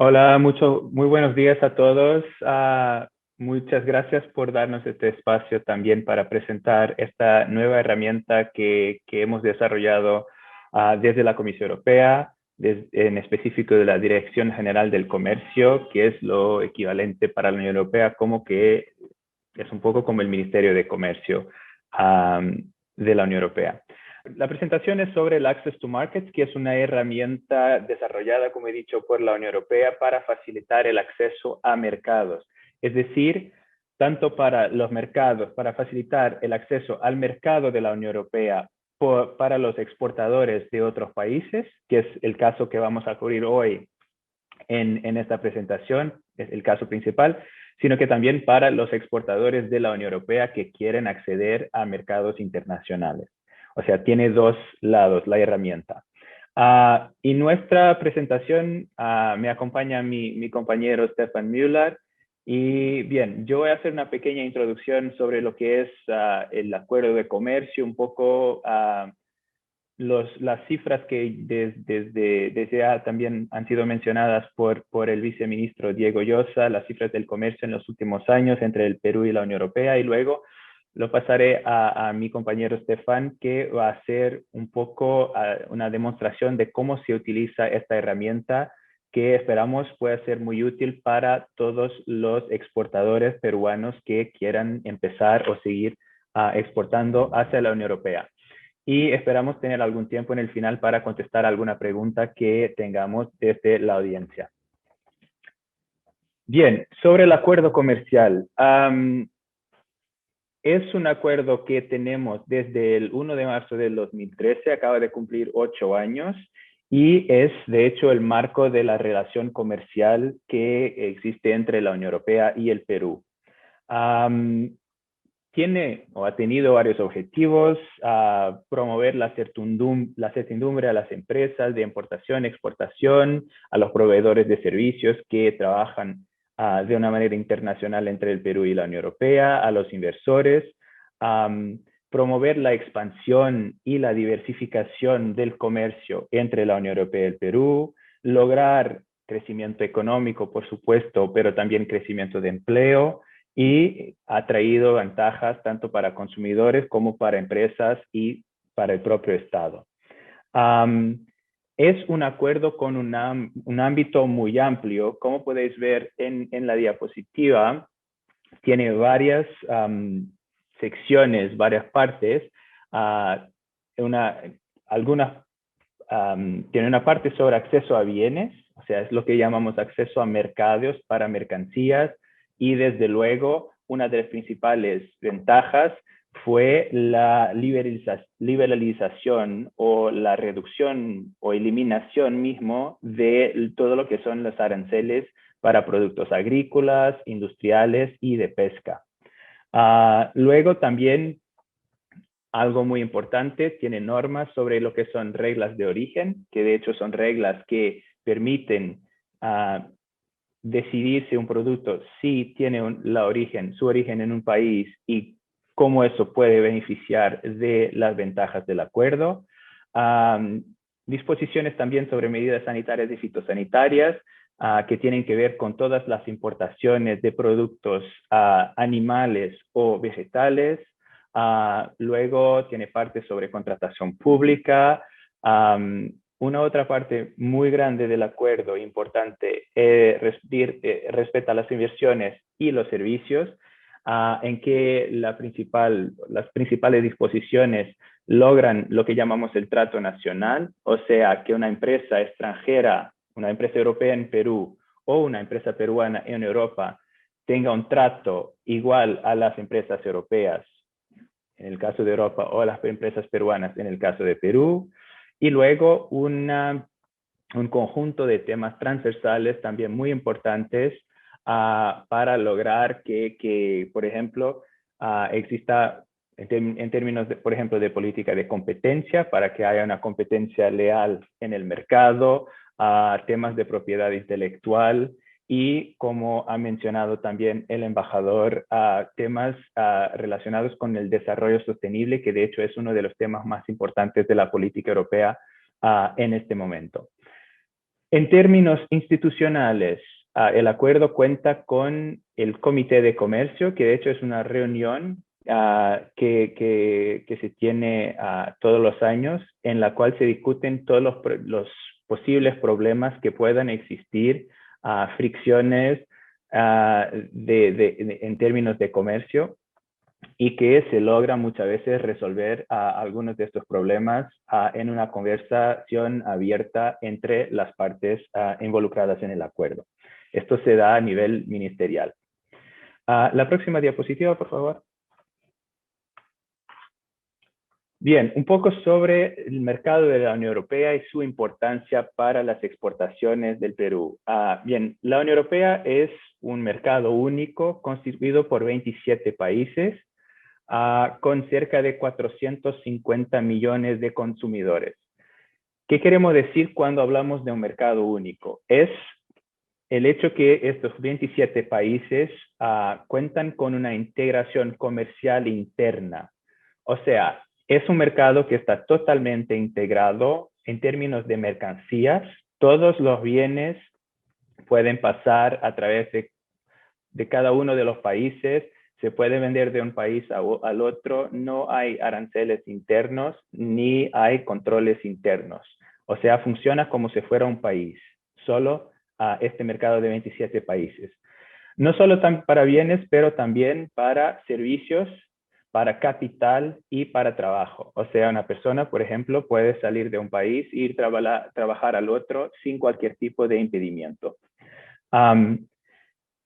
Hola, muy buenos días a todos. Muchas gracias por darnos este espacio también para presentar esta nueva herramienta que hemos desarrollado desde la Comisión Europea, en específico de la Dirección General del Comercio, que es lo equivalente para la Unión Europea, como que es un poco como el Ministerio de Comercio de la Unión Europea. La presentación es sobre el Access to Markets, que es una herramienta desarrollada, como he dicho, por la Unión Europea para facilitar el acceso a mercados. Es decir, tanto para los mercados, para facilitar el acceso al mercado de la Unión Europea para los exportadores de otros países, que es el caso que vamos a cubrir hoy en esta presentación, es el caso principal, sino que también para los exportadores de la Unión Europea que quieren acceder a mercados internacionales. O sea, tiene dos lados la herramienta. Y nuestra presentación me acompaña mi compañero Stefan Müller. Y bien, yo voy a hacer una pequeña introducción sobre lo que es el acuerdo de comercio, un poco las cifras que desde ya también han sido mencionadas por el viceministro Diego Llosa, las cifras del comercio en los últimos años entre el Perú y la Unión Europea, y luego lo pasaré a mi compañero Stefan, que va a hacer un poco una demostración de cómo se utiliza esta herramienta que esperamos pueda ser muy útil para todos los exportadores peruanos que quieran empezar o seguir exportando hacia la Unión Europea. Y esperamos tener algún tiempo en el final para contestar alguna pregunta que tengamos desde la audiencia. Bien, sobre el acuerdo comercial. Es un acuerdo que tenemos desde el 1 de marzo del 2013, acaba de cumplir 8 años y es de hecho el marco de la relación comercial que existe entre la Unión Europea y el Perú. Tiene o ha tenido varios objetivos: promover la certidumbre a las empresas de importación, exportación, a los proveedores de servicios que trabajan de una manera internacional entre el Perú y la Unión Europea, a los inversores, promover la expansión y la diversificación del comercio entre la Unión Europea y el Perú, lograr crecimiento económico, por supuesto, pero también crecimiento de empleo, y ha traído ventajas tanto para consumidores como para empresas y para el propio Estado. Es un acuerdo con un ámbito muy amplio. Como podéis ver en la diapositiva, tiene varias secciones, varias partes. Uh, una, algunas tiene una parte sobre acceso a bienes, o sea, es lo que llamamos acceso a mercados para mercancías, y desde luego una de las principales ventajas fue la liberalización o la reducción o eliminación mismo de todo lo que son los aranceles para productos agrícolas, industriales y de pesca. Luego también algo muy importante, tiene normas sobre lo que son reglas de origen, que de hecho son reglas que permiten decidir si un producto sí tiene su origen en un país y cómo eso puede beneficiar de las ventajas del acuerdo. Disposiciones también sobre medidas sanitarias y fitosanitarias que tienen que ver con todas las importaciones de productos animales o vegetales. Luego tiene parte sobre contratación pública. Una otra parte muy grande del acuerdo, importante, respecta a las inversiones y los servicios, en que las principales disposiciones logran lo que llamamos el trato nacional, o sea, que una empresa extranjera, una empresa europea en Perú o una empresa peruana en Europa tenga un trato igual a las empresas europeas en el caso de Europa o a las empresas peruanas en el caso de Perú. Y luego un conjunto de temas transversales también muy importantes para lograr que por ejemplo, exista en términos, por ejemplo, de política de competencia, para que haya una competencia leal en el mercado, temas de propiedad intelectual y, como ha mencionado también el embajador, temas relacionados con el desarrollo sostenible, que de hecho es uno de los temas más importantes de la política europea en este momento. En términos institucionales, el acuerdo cuenta con el Comité de Comercio, que de hecho es una reunión que se tiene todos los años, en la cual se discuten todos los posibles problemas que puedan existir, fricciones en términos de comercio, y que se logra muchas veces resolver algunos de estos problemas en una conversación abierta entre las partes involucradas en el acuerdo. Esto se da a nivel ministerial. La próxima diapositiva, por favor. Bien, un poco sobre el mercado de la Unión Europea y su importancia para las exportaciones del Perú. Bien, la Unión Europea es un mercado único constituido por 27 países con cerca de 450 millones de consumidores. ¿Qué queremos decir cuando hablamos de un mercado único? Es el hecho que estos 27 países cuentan con una integración comercial interna. O sea, es un mercado que está totalmente integrado en términos de mercancías. Todos los bienes pueden pasar a través de cada uno de los países. Se puede vender de un país al otro. No hay aranceles internos ni hay controles internos. O sea, funciona como si fuera un país. Solo este mercado de 27 países. No solo para bienes, pero también para servicios, para capital y para trabajo. O sea, una persona, por ejemplo, puede salir de un país e ir a trabajar al otro sin cualquier tipo de impedimento.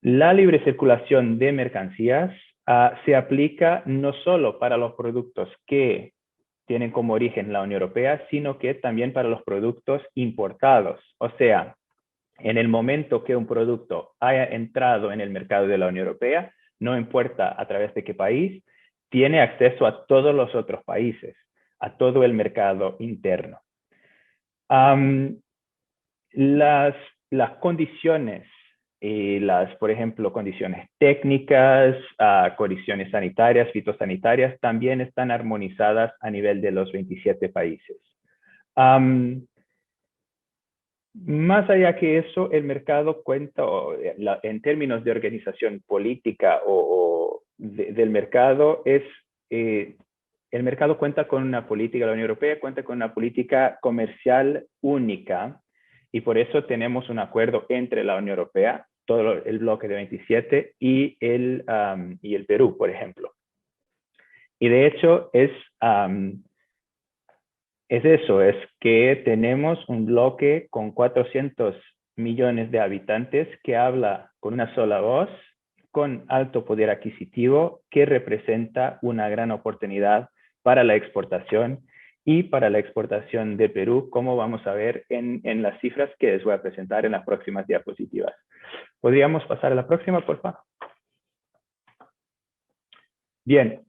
La libre circulación de mercancías se aplica no solo para los productos que tienen como origen la Unión Europea, sino que también para los productos importados. O sea, en el momento que un producto haya entrado en el mercado de la Unión Europea, no importa a través de qué país, tiene acceso a todos los otros países, a todo el mercado interno. Las condiciones, por ejemplo, condiciones técnicas, condiciones sanitarias, fitosanitarias, también están armonizadas a nivel de los 27 países. Más allá que eso, el mercado cuenta, en términos de organización política del mercado, el mercado cuenta con una política, la Unión Europea cuenta con una política comercial única, y por eso tenemos un acuerdo entre la Unión Europea, todo el bloque de 27, y el Perú, por ejemplo. Y de hecho es eso, es que tenemos un bloque con 400 millones de habitantes que habla con una sola voz, con alto poder adquisitivo, que representa una gran oportunidad para la exportación y para la exportación de Perú, como vamos a ver en las cifras que les voy a presentar en las próximas diapositivas. ¿Podríamos pasar a la próxima, por favor? Bien.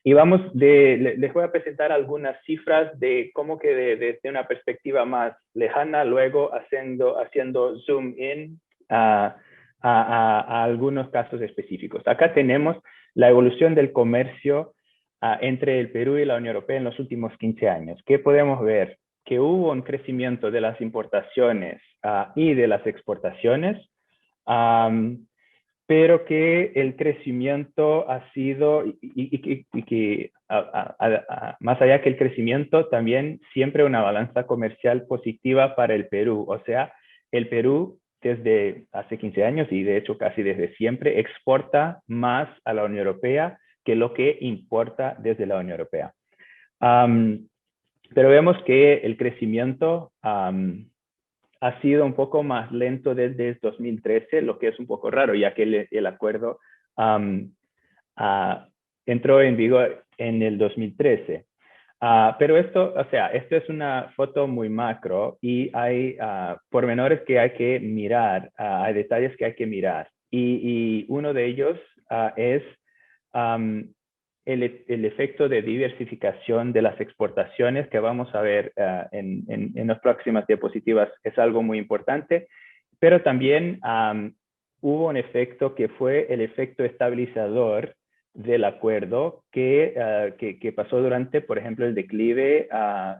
Y les voy a presentar algunas cifras de cómo que desde una perspectiva más lejana, luego haciendo zoom in a algunos casos específicos. Acá tenemos la evolución del comercio entre el Perú y la Unión Europea en los últimos 15 años. ¿Qué podemos ver? Que hubo un crecimiento de las importaciones y de las exportaciones, pero que el crecimiento ha sido, y que más allá que el crecimiento, también siempre una balanza comercial positiva para el Perú. O sea, el Perú desde hace 15 años y de hecho casi desde siempre exporta más a la Unión Europea que lo que importa desde la Unión Europea. Pero vemos que el crecimiento ha sido un poco más lento desde 2013, lo que es un poco raro, ya que el acuerdo entró en vigor en el 2013. Pero esto es una foto muy macro y hay pormenores que hay que mirar, hay detalles que hay que mirar. Y uno de ellos es el efecto de diversificación de las exportaciones que vamos a ver en las próximas diapositivas. Es algo muy importante, pero también hubo un efecto que fue el efecto estabilizador del acuerdo que pasó durante, por ejemplo, el declive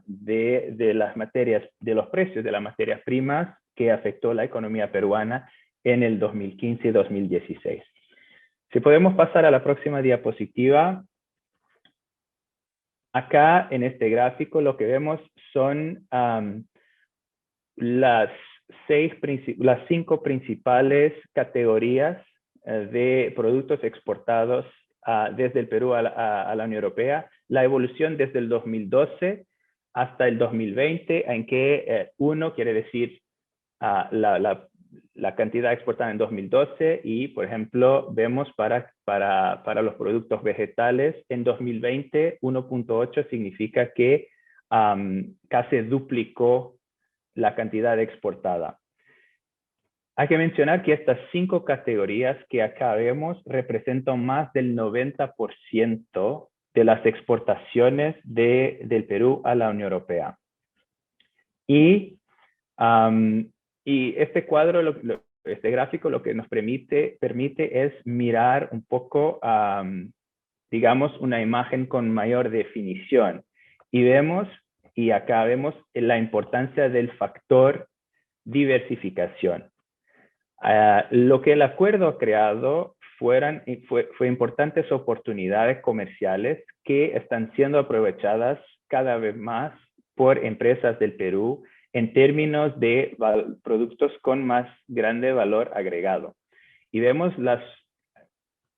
de las materias, de los precios de las materias primas que afectó la economía peruana en el 2015 y 2016. Si podemos pasar a la próxima diapositiva. Acá en este gráfico lo que vemos son las 5 principales categorías de productos exportados desde el Perú a la Unión Europea, la evolución desde el 2012 hasta el 2020, en que 1 quiere decir la cantidad exportada en 2012 y, por ejemplo, vemos para los productos vegetales en 2020, 1.8 significa que casi duplicó la cantidad exportada. Hay que mencionar que estas 5 categorías que acá vemos representan más del 90% de las exportaciones del Perú a la Unión Europea. Y este cuadro, este gráfico, lo que nos permite es mirar un poco, digamos, una imagen con mayor definición. Y acá vemos la importancia del factor diversificación. Lo que el acuerdo ha creado fue importantes oportunidades comerciales que están siendo aprovechadas cada vez más por empresas del Perú en términos de productos con más grande valor agregado. Y vemos las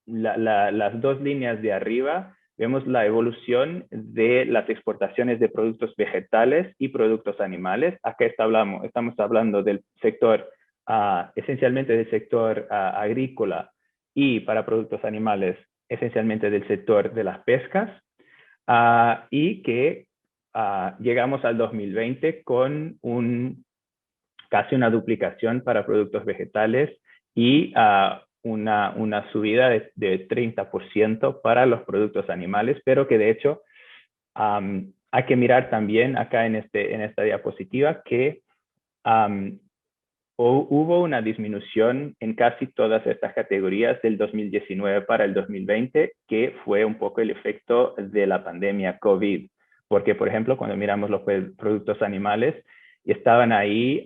2 líneas de arriba, vemos la evolución de las exportaciones de productos vegetales y productos animales. Acá estamos hablando del sector, esencialmente del sector agrícola, y para productos animales, esencialmente del sector de las pescas, y que llegamos al 2020 con casi una duplicación para productos vegetales y una subida de 30% para los productos animales, pero que de hecho hay que mirar también acá en esta diapositiva que hubo una disminución en casi todas estas categorías del 2019 para el 2020, que fue un poco el efecto de la pandemia COVID. Porque, por ejemplo, cuando miramos los productos animales, estaban ahí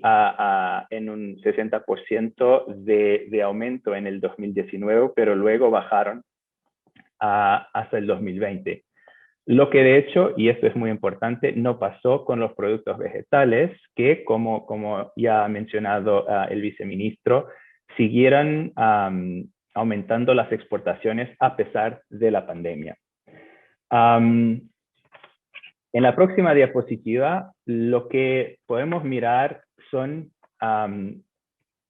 en un 60% de aumento en el 2019, pero luego bajaron hasta el 2020. Lo que de hecho, y esto es muy importante, no pasó con los productos vegetales, que como ya ha mencionado el viceministro, siguieron aumentando las exportaciones a pesar de la pandemia. En la próxima diapositiva, lo que podemos mirar son,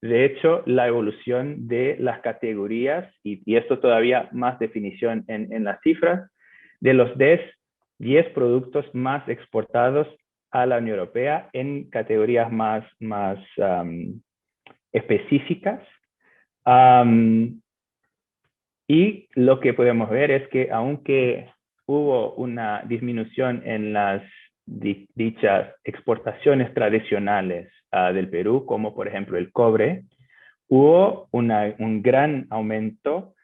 de hecho, la evolución de las categorías, y esto todavía más definición en las cifras, de los 10 productos más exportados a la Unión Europea en categorías más específicas. Y lo que podemos ver es que aunque hubo una disminución en las dichas exportaciones tradicionales del Perú, como por ejemplo el cobre, hubo un gran aumento,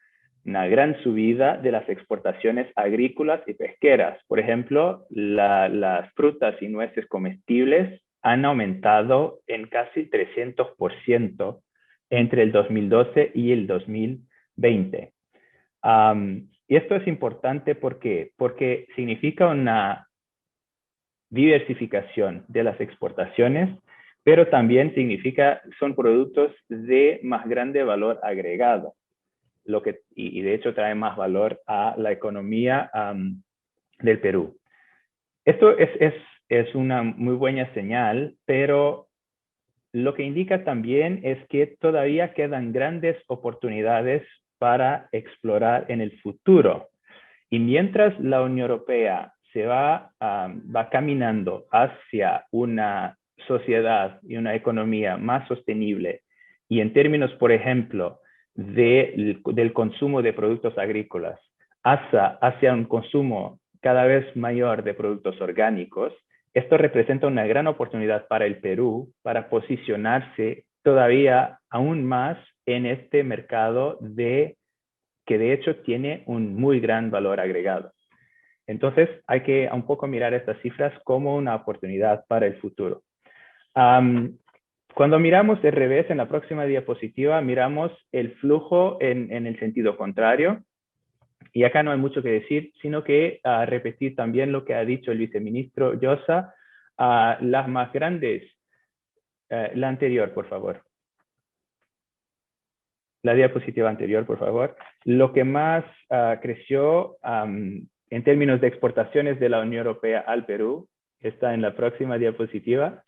una gran subida de las exportaciones agrícolas y pesqueras. Por ejemplo, las frutas y nueces comestibles han aumentado en casi 300% entre el 2012 y el 2020. Y esto es importante porque significa una diversificación de las exportaciones, pero también son productos de más grande valor agregado, y de hecho trae más valor a la economía del Perú. Esto es una muy buena señal, pero lo que indica también es que todavía quedan grandes oportunidades para explorar en el futuro. Y mientras la Unión Europea va caminando hacia una sociedad y una economía más sostenible, y en términos, por ejemplo, del consumo de productos agrícolas, hacia un consumo cada vez mayor de productos orgánicos, esto representa una gran oportunidad para el Perú para posicionarse todavía aún más en este mercado que de hecho tiene un muy gran valor agregado. Entonces hay que un poco mirar estas cifras como una oportunidad para el futuro. Cuando miramos de revés en la próxima diapositiva, miramos el flujo en el sentido contrario. Y acá no hay mucho que decir, sino que repetir también lo que ha dicho el viceministro Llosa. Las más grandes, la anterior, por favor. La diapositiva anterior, por favor. Lo que más creció en términos de exportaciones de la Unión Europea al Perú, está en la próxima diapositiva,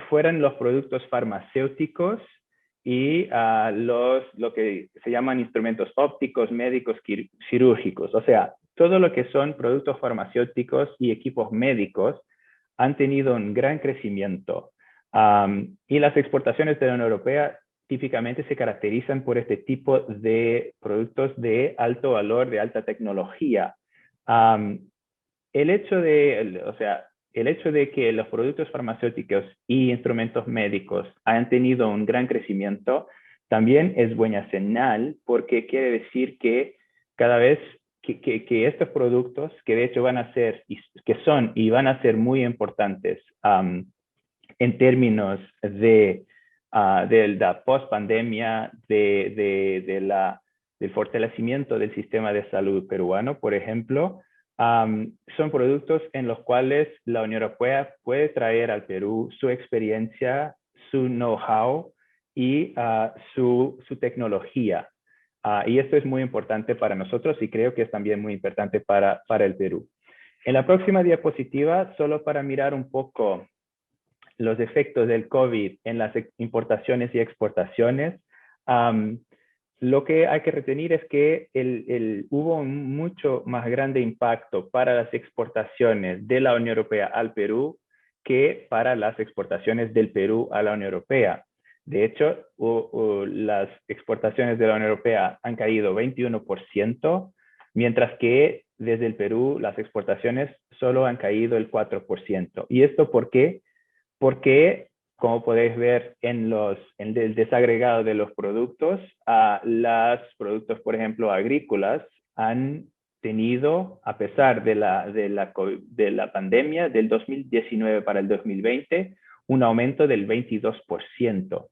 fueron los productos farmacéuticos y lo que se llaman instrumentos ópticos, médicos, quirúrgicos. O sea, todo lo que son productos farmacéuticos y equipos médicos han tenido un gran crecimiento. Y las exportaciones de la Unión Europea típicamente se caracterizan por este tipo de productos de alto valor, de alta tecnología. El hecho de que los productos farmacéuticos y instrumentos médicos hayan tenido un gran crecimiento también es buena señal, porque quiere decir que cada vez que estos productos, que de hecho van a ser, que son y van a ser muy importantes en términos de la post-pandemia, del fortalecimiento del sistema de salud peruano, por ejemplo, son productos en los cuales la Unión Europea puede traer al Perú su experiencia, su know-how y su tecnología. Y esto es muy importante para nosotros y creo que es también muy importante para el Perú. En la próxima diapositiva, solo para mirar un poco los efectos del COVID en las importaciones y exportaciones, lo que hay que retener es que hubo un mucho más grande impacto para las exportaciones de la Unión Europea al Perú que para las exportaciones del Perú a la Unión Europea. De hecho, las exportaciones de la Unión Europea han caído 21%, mientras que desde el Perú las exportaciones solo han caído el 4%. ¿Y esto por qué? Porque, como podéis ver en el desagregado de los productos, los productos, por ejemplo, agrícolas, han tenido, a pesar de la pandemia del 2019 para el 2020, un aumento del 22%.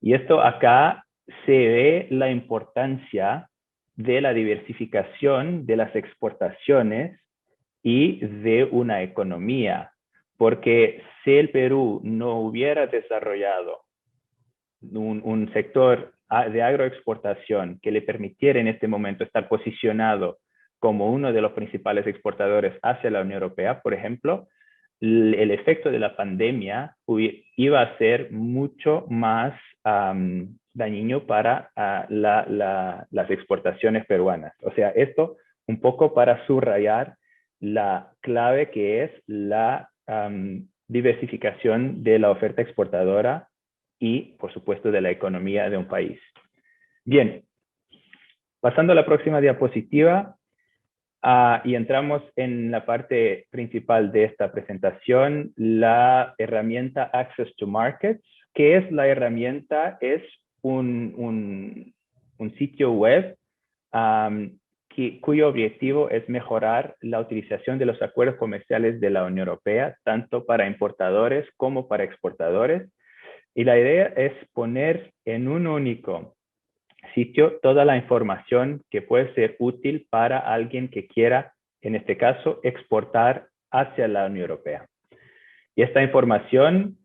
Y esto acá se ve la importancia de la diversificación de las exportaciones y de una economía, porque si el Perú no hubiera desarrollado un sector de agroexportación que le permitiera en este momento estar posicionado como uno de los principales exportadores hacia la Unión Europea, por ejemplo, el efecto de la pandemia iba a ser mucho más dañino para las exportaciones peruanas. O sea, esto un poco para subrayar la clave que es la diversificación de la oferta exportadora y, por supuesto, de la economía de un país. Bien, pasando a la próxima diapositiva, y entramos en la parte principal de esta presentación, la herramienta Access to Markets. ¿Qué es la herramienta? Es un sitio web cuyo objetivo es mejorar la utilización de los acuerdos comerciales de la Unión Europea, tanto para importadores como para exportadores. Y la idea es poner en un único sitio toda la información que puede ser útil para alguien que quiera, en este caso, exportar hacia la Unión Europea. Y esta información,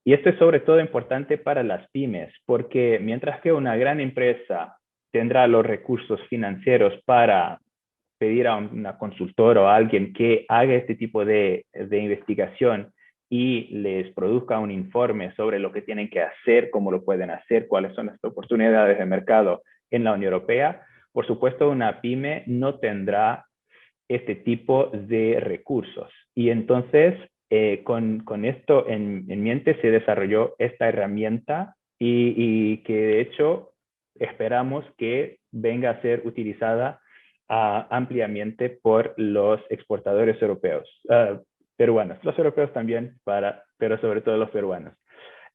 y esto es sobre todo importante para las pymes, porque mientras que una gran empresa tendrá los recursos financieros para pedir a una consultora o a alguien que haga este tipo de investigación y les produzca un informe sobre lo que tienen que hacer, cómo lo pueden hacer, cuáles son las oportunidades de mercado en la Unión Europea, por supuesto una pyme no tendrá este tipo de recursos. Y entonces, con esto en mente, se desarrolló esta herramienta y que de hecho esperamos que venga a ser utilizada ampliamente por los exportadores europeos, peruanos. Los europeos también, pero sobre todo los peruanos.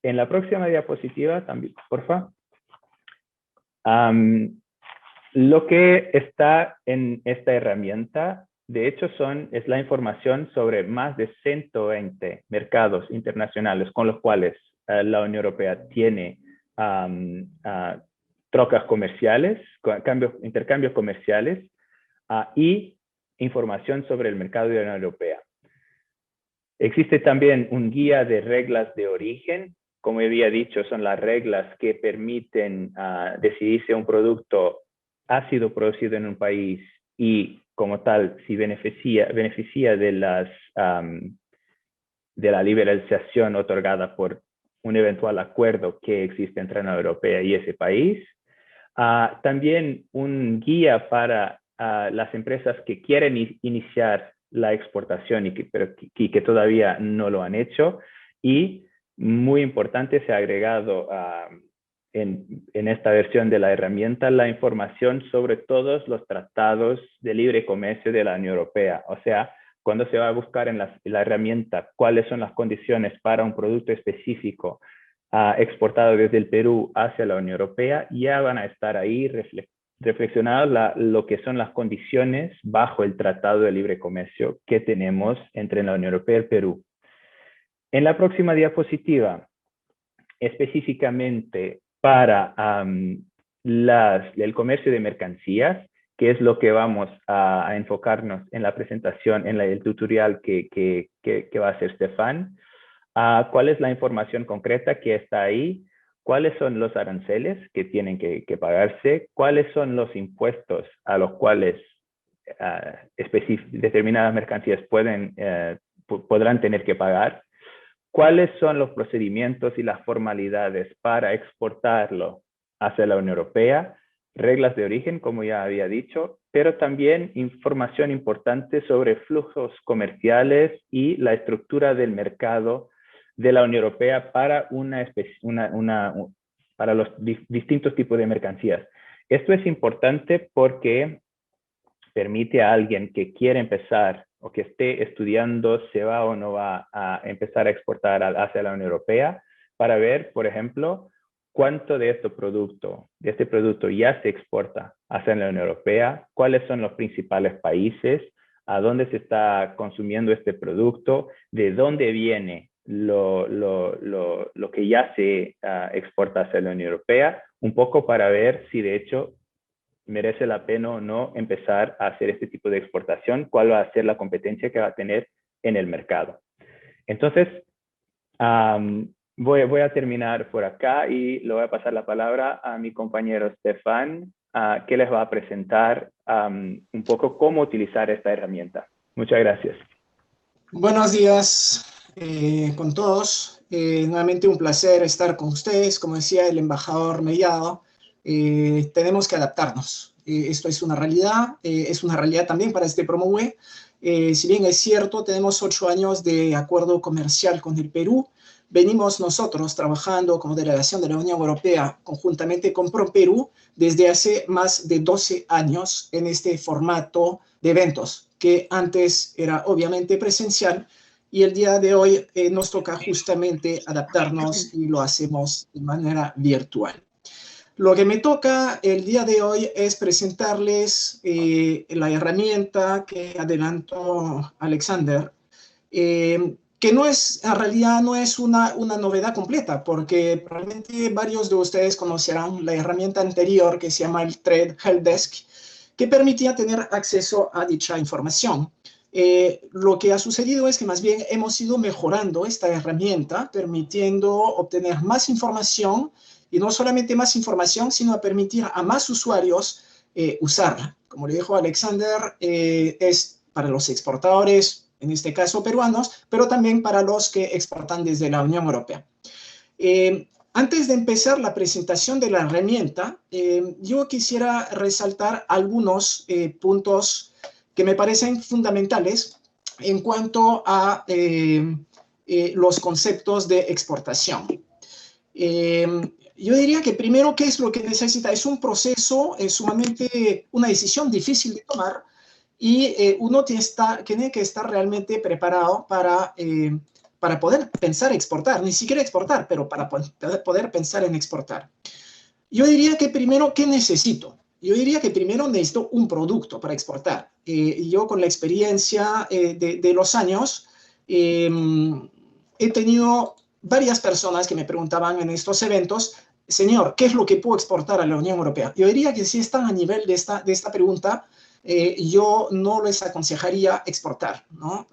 En la próxima diapositiva también, por favor. Lo que está en esta herramienta de hecho, es la información sobre más de 120 mercados internacionales con los cuales la Unión Europea tiene trocas comerciales, intercambios comerciales y información sobre el mercado de la Unión Europea. Existe también un guía de reglas de origen. Como había dicho, son las reglas que permiten decidir si un producto ha sido producido en un país y, como tal, si beneficia de la liberalización otorgada por un eventual acuerdo que existe entre la Unión Europea y ese país. También un guía para las empresas que quieren iniciar la exportación y que todavía no lo han hecho. Y muy importante, se ha agregado en esta versión de la herramienta la información sobre todos los tratados de libre comercio de la Unión Europea. O sea, cuando se va a buscar en la herramienta cuáles son las condiciones para un producto específico exportado desde el Perú hacia la Unión Europea, ya van a estar ahí reflexionadas lo que son las condiciones bajo el Tratado de Libre Comercio que tenemos entre la Unión Europea y el Perú. En la próxima diapositiva, específicamente para el comercio de mercancías, que es lo que vamos a enfocarnos en la presentación, en el tutorial que va a hacer Stefan. ¿Cuál es la información concreta que está ahí? ¿Cuáles son los aranceles que tienen que pagarse? ¿Cuáles son los impuestos a los cuales determinadas mercancías podrán tener que pagar? ¿Cuáles son los procedimientos y las formalidades para exportarlo hacia la Unión Europea? Reglas de origen, como ya había dicho, pero también información importante sobre flujos comerciales y la estructura del mercado de la Unión Europea para para los distintos tipos de mercancías. Esto es importante porque permite a alguien que quiere empezar o que esté estudiando si va o no va a empezar a exportar hacia la Unión Europea, para ver, por ejemplo, cuánto de este producto ya se exporta hacia la Unión Europea, cuáles son los principales países, a dónde se está consumiendo este producto, de dónde viene lo que ya se exporta hacia la Unión Europea, un poco para ver si de hecho merece la pena o no empezar a hacer este tipo de exportación, cuál va a ser la competencia que va a tener en el mercado. Entonces, voy a terminar por acá y le voy a pasar la palabra a mi compañero Stefan, que les va a presentar un poco cómo utilizar esta herramienta. Muchas gracias. Buenos días con todos. Nuevamente un placer estar con ustedes. Como decía el embajador Mellado, tenemos que adaptarnos. Esto es una realidad también para este PromoWeb. Si bien es cierto, tenemos 8 años de acuerdo comercial con el Perú. Venimos nosotros trabajando como delegación de la Unión Europea conjuntamente con ProPerú desde hace más de 12 años en este formato de eventos, que antes era obviamente presencial, y el día de hoy nos toca justamente adaptarnos y lo hacemos de manera virtual. Lo que me toca el día de hoy es presentarles la herramienta que adelantó Alexander, que en realidad no es una novedad completa, porque probablemente varios de ustedes conocerán la herramienta anterior que se llama el Trade Helpdesk, que permitía tener acceso a dicha información. Lo que ha sucedido es que más bien hemos ido mejorando esta herramienta, permitiendo obtener más información, y no solamente más información, sino a permitir a más usuarios usarla. Como le dijo Alexander, es para los exportadores, en este caso peruanos, pero también para los que exportan desde la Unión Europea. Antes de empezar la presentación de la herramienta, yo quisiera resaltar algunos puntos que me parecen fundamentales en cuanto a los conceptos de exportación. Yo diría que primero, ¿qué es lo que necesita? Es un proceso sumamente, una decisión difícil de tomar, y uno tiene que estar realmente preparado para poder pensar exportar, ni siquiera exportar, pero para poder pensar en exportar. Yo diría que primero, ¿qué necesito? Yo diría que primero necesito un producto para exportar. Yo con la experiencia de los años, he tenido varias personas que me preguntaban en estos eventos, señor, ¿qué es lo que puedo exportar a la Unión Europea? Yo diría que si están a nivel de esta pregunta, yo no les aconsejaría exportar, ¿no?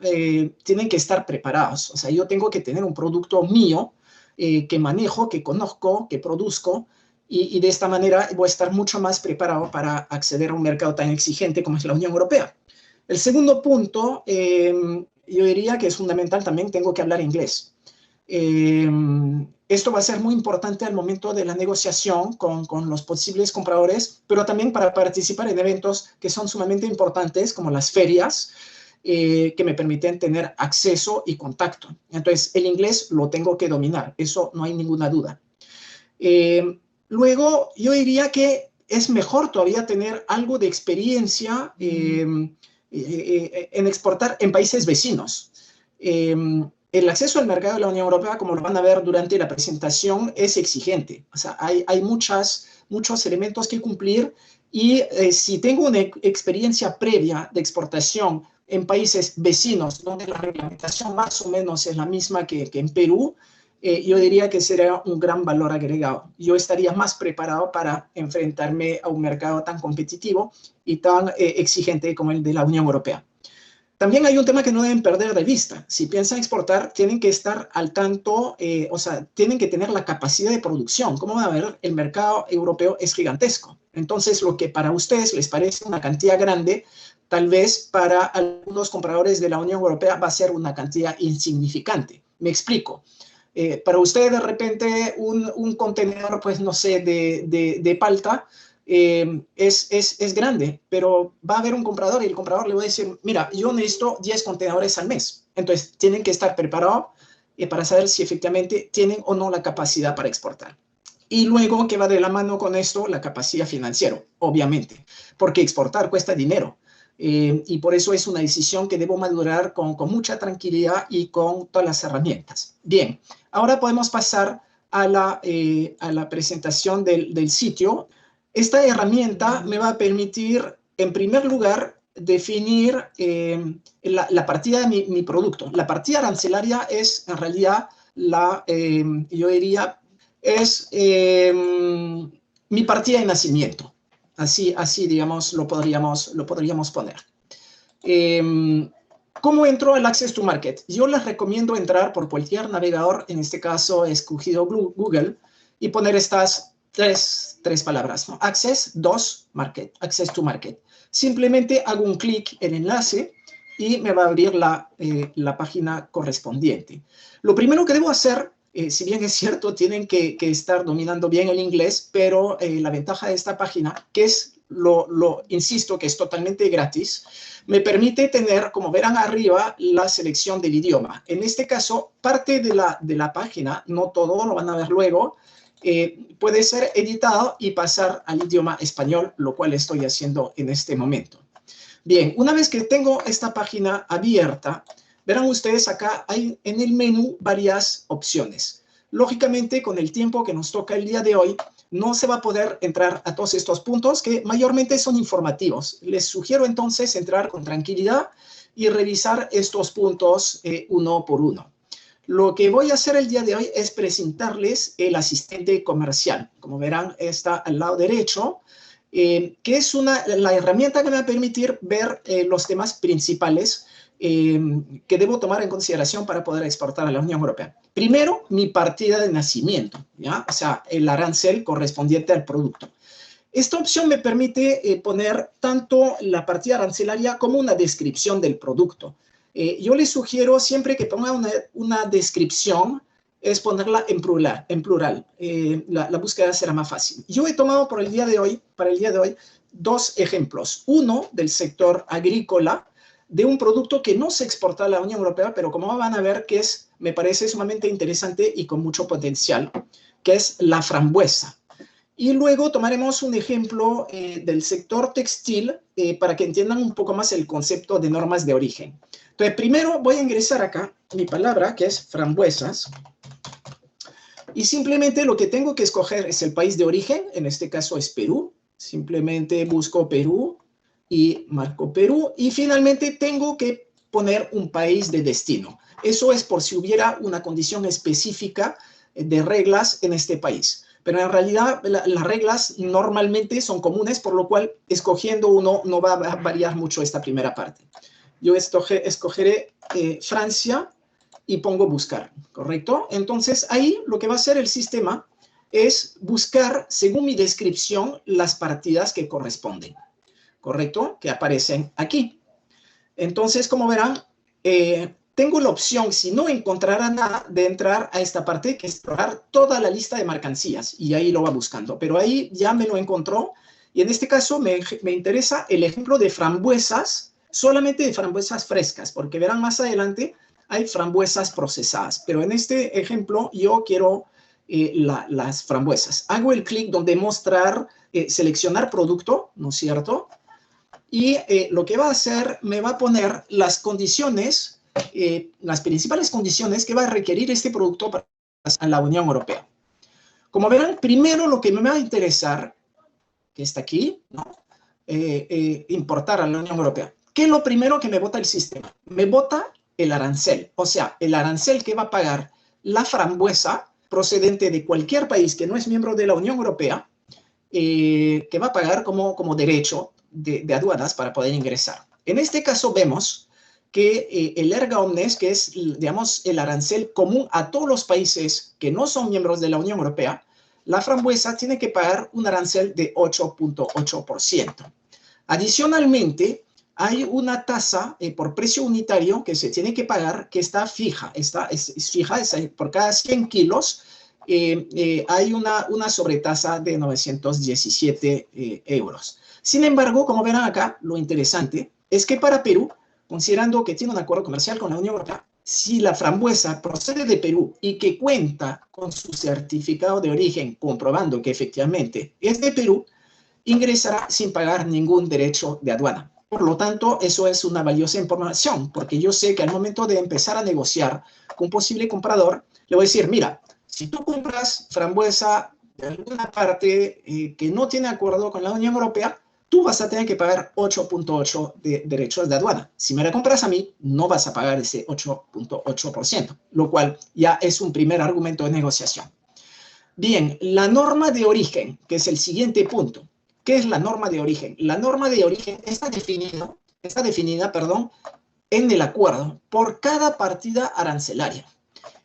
Tienen que estar preparados. O sea, yo tengo que tener un producto mío que manejo, que conozco, que produzco, y de esta manera voy a estar mucho más preparado para acceder a un mercado tan exigente como es la Unión Europea. El segundo punto, yo diría que es fundamental también, tengo que hablar inglés. Esto va a ser muy importante al momento de la negociación con los posibles compradores, pero también para participar en eventos que son sumamente importantes, como las ferias, que me permiten tener acceso y contacto. Entonces, el inglés lo tengo que dominar, eso no hay ninguna duda. Luego, yo diría que es mejor todavía tener algo de experiencia en exportar en países vecinos. El acceso al mercado de la Unión Europea, como lo van a ver durante la presentación, es exigente. O sea, hay muchos elementos que cumplir y si tengo una experiencia previa de exportación en países vecinos, donde la reglamentación más o menos es la misma que en Perú, yo diría que sería un gran valor agregado. Yo estaría más preparado para enfrentarme a un mercado tan competitivo y tan exigente como el de la Unión Europea. También hay un tema que no deben perder de vista. Si piensan exportar, tienen que estar al tanto, o sea, tienen que tener la capacidad de producción. Como van a ver, el mercado europeo es gigantesco. Entonces, lo que para ustedes les parece una cantidad grande, tal vez para algunos compradores de la Unión Europea va a ser una cantidad insignificante. Me explico. Para usted, de repente, un contenedor, pues, no sé, de palta, es grande, pero va a haber un comprador y el comprador le va a decir, mira, yo necesito 10 contenedores al mes. Entonces, tienen que estar preparados para saber si efectivamente tienen o no la capacidad para exportar. Y luego, que va de la mano con esto, la capacidad financiera, obviamente, porque exportar cuesta dinero. Y por eso es una decisión que debo madurar con mucha tranquilidad y con todas las herramientas. Bien, ahora podemos pasar a la presentación del sitio. Esta herramienta me va a permitir, en primer lugar, definir la partida de mi producto. La partida arancelaria es, en realidad, yo diría, es mi partida de nacimiento. Así, digamos, lo podríamos poner. ¿Cómo entro al Access to Market? Yo les recomiendo entrar por cualquier navegador, en este caso he escogido Google, y poner estas tres palabras, ¿no? Access, Market, Access to Market. Simplemente hago un clic en el enlace y me va a abrir la página correspondiente. Lo primero que debo hacer, si bien es cierto, tienen que estar dominando bien el inglés, pero la ventaja de esta página, que es, insisto, que es totalmente gratis, me permite tener, como verán arriba, la selección del idioma. En este caso, parte de la página, no todo, lo van a ver luego, puede ser editado y pasar al idioma español, lo cual estoy haciendo en este momento. Bien, una vez que tengo esta página abierta, verán ustedes acá hay en el menú varias opciones. Lógicamente, con el tiempo que nos toca el día de hoy, no se va a poder entrar a todos estos puntos que mayormente son informativos. Les sugiero entonces entrar con tranquilidad y revisar estos puntos uno por uno. Lo que voy a hacer el día de hoy es presentarles el asistente comercial. Como verán, está al lado derecho, que es la herramienta que me va a permitir ver los temas principales que debo tomar en consideración para poder exportar a la Unión Europea. Primero, mi partida de nacimiento, ¿ya? O sea, el arancel correspondiente al producto. Esta opción me permite poner tanto la partida arancelaria como una descripción del producto. Yo les sugiero siempre que ponga una descripción, es ponerla en plural. La búsqueda será más fácil. Yo he tomado para el día de hoy, dos ejemplos. Uno del sector agrícola, de un producto que no se exporta a la Unión Europea, pero como van a ver que me parece sumamente interesante y con mucho potencial, que es la frambuesa. Y luego tomaremos un ejemplo del sector textil para que entiendan un poco más el concepto de normas de origen. Entonces, primero voy a ingresar acá mi palabra, que es frambuesas, y simplemente lo que tengo que escoger es el país de origen, en este caso es Perú. Simplemente busco Perú y marco Perú. Y finalmente tengo que poner un país de destino. Eso es por si hubiera una condición específica de reglas en este país. Pero en realidad las reglas normalmente son comunes, por lo cual escogiendo uno no va a variar mucho esta primera parte. Yo escogeré Francia y pongo buscar, ¿correcto? Entonces ahí lo que va a hacer el sistema es buscar, según mi descripción, las partidas que corresponden, ¿correcto? Que aparecen aquí. Entonces, como verán, tengo la opción, si no encontrara nada, de entrar a esta parte, que es explorar toda la lista de mercancías, y ahí lo va buscando. Pero ahí ya me lo encontró, y en este caso me interesa el ejemplo de frambuesas, solamente de frambuesas frescas, porque verán más adelante, hay frambuesas procesadas. Pero en este ejemplo yo quiero las frambuesas. Hago el clic donde mostrar, seleccionar producto, ¿no es cierto? Y lo que va a hacer, me va a poner las condiciones, las principales condiciones que va a requerir este producto para la Unión Europea. Como verán, primero lo que me va a interesar, que está aquí, ¿no? Importar a la Unión Europea. ¿Qué es lo primero que me bota el sistema? Me bota el arancel, o sea, el arancel que va a pagar la frambuesa procedente de cualquier país que no es miembro de la Unión Europea, que va a pagar como derecho de aduanas para poder ingresar. En este caso vemos que el erga omnes, que es, digamos, el arancel común a todos los países que no son miembros de la Unión Europea, la frambuesa tiene que pagar un arancel de 8.8%. Adicionalmente, hay una tasa por precio unitario que se tiene que pagar, que está fija, es fija, es por cada 100 kilos, hay una sobretasa de 917 euros. Sin embargo, como verán acá, lo interesante es que para Perú, considerando que tiene un acuerdo comercial con la Unión Europea, si la frambuesa procede de Perú y que cuenta con su certificado de origen comprobando que efectivamente es de Perú, ingresará sin pagar ningún derecho de aduana. Por lo tanto, eso es una valiosa información, porque yo sé que al momento de empezar a negociar con un posible comprador, le voy a decir, mira, si tú compras frambuesa de alguna parte que no tiene acuerdo con la Unión Europea, tú vas a tener que pagar 8.8 de derechos de aduana. Si me la compras a mí, no vas a pagar ese 8.8%, lo cual ya es un primer argumento de negociación. Bien, la norma de origen, que es el siguiente punto. ¿Qué es la norma de origen? La norma de origen está definida, en el acuerdo por cada partida arancelaria.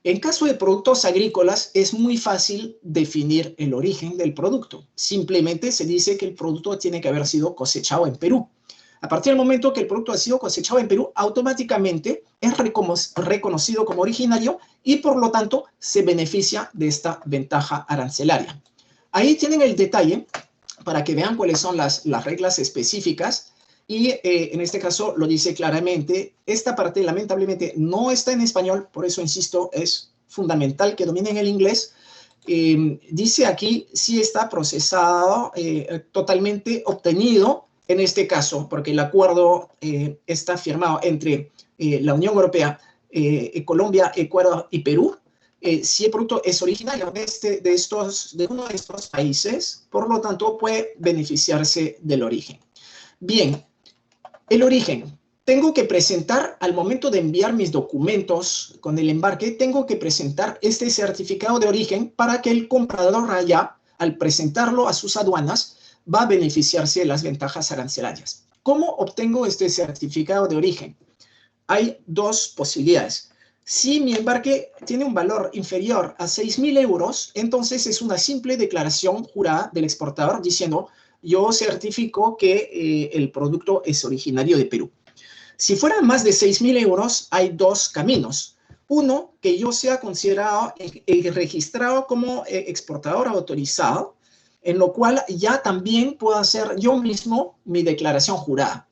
En caso de productos agrícolas, es muy fácil definir el origen del producto. Simplemente se dice que el producto tiene que haber sido cosechado en Perú. A partir del momento que el producto ha sido cosechado en Perú, automáticamente es reconocido como originario y, por lo tanto, se beneficia de esta ventaja arancelaria. Ahí tienen el detalle para que vean cuáles son las reglas específicas. Y en este caso lo dice claramente. Esta parte lamentablemente no está en español, por eso insisto, es fundamental que dominen el inglés. Dice aquí si está procesado, totalmente obtenido, en este caso, porque el acuerdo está firmado entre la Unión Europea, Colombia, Ecuador y Perú. Si el producto es originario de uno de estos países, por lo tanto puede beneficiarse del origen. Bien. El origen. Tengo que presentar, al momento de enviar mis documentos con el embarque, tengo que presentar este certificado de origen para que el comprador allá, al presentarlo a sus aduanas, va a beneficiarse de las ventajas arancelarias. ¿Cómo obtengo este certificado de origen? Hay dos posibilidades. Si mi embarque tiene un valor inferior a 6.000 euros, entonces es una simple declaración jurada del exportador diciendo: yo certifico que el producto es originario de Perú. Si fuera más de 6.000 euros, hay dos caminos. Uno, que yo sea considerado registrado como exportador autorizado, en lo cual ya también puedo hacer yo mismo mi declaración jurada.